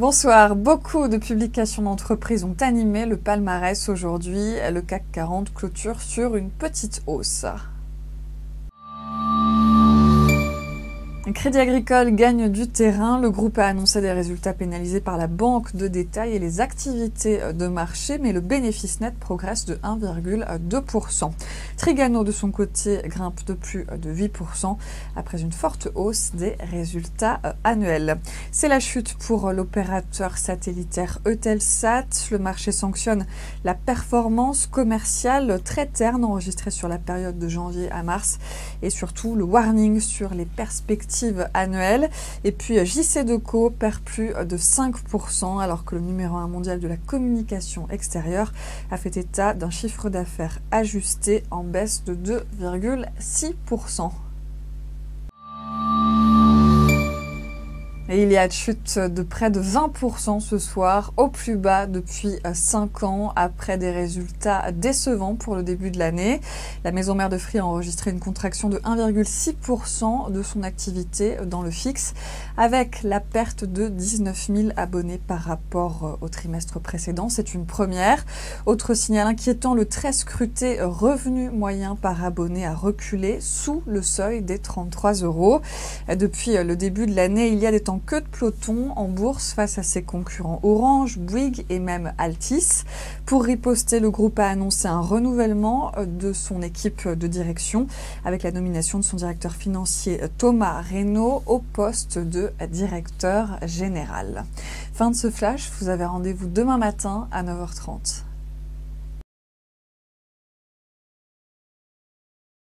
Bonsoir. Beaucoup de publications d'entreprises ont animé le palmarès aujourd'hui. Le CAC 40 clôture sur une petite hausse. Crédit Agricole gagne du terrain. Le groupe a annoncé des résultats pénalisés par la banque de détail et les activités de marché, mais le bénéfice net progresse de 1,2%. Trigano, de son côté, grimpe de plus de 8% après une forte hausse des résultats annuels. C'est la chute pour l'opérateur satellitaire Eutelsat. Le marché sanctionne la performance commerciale très terne enregistrée sur la période de janvier à mars et surtout le warning sur les perspectives annuelle. Et puis JCDecaux perd plus de 5% alors que le numéro 1 mondial de la communication extérieure a fait état d'un chiffre d'affaires ajusté en baisse de 2,6%. Et il y a une chute de près de 20% ce soir, au plus bas depuis 5 ans, après des résultats décevants pour le début de l'année. La maison mère de Free a enregistré une contraction de 1,6% de son activité dans le fixe, avec la perte de 19 000 abonnés par rapport au trimestre précédent. C'est une première. Autre signal inquiétant, le très scruté revenu moyen par abonné a reculé sous le seuil des 33 €. Depuis le début de l'année, il y a des temps que de peloton en bourse face à ses concurrents Orange, Bouygues et même Altice. Pour riposter, le groupe a annoncé un renouvellement de son équipe de direction avec la nomination de son directeur financier Thomas Reynaud au poste de directeur général. Fin de ce flash, vous avez rendez-vous demain matin à 9h30.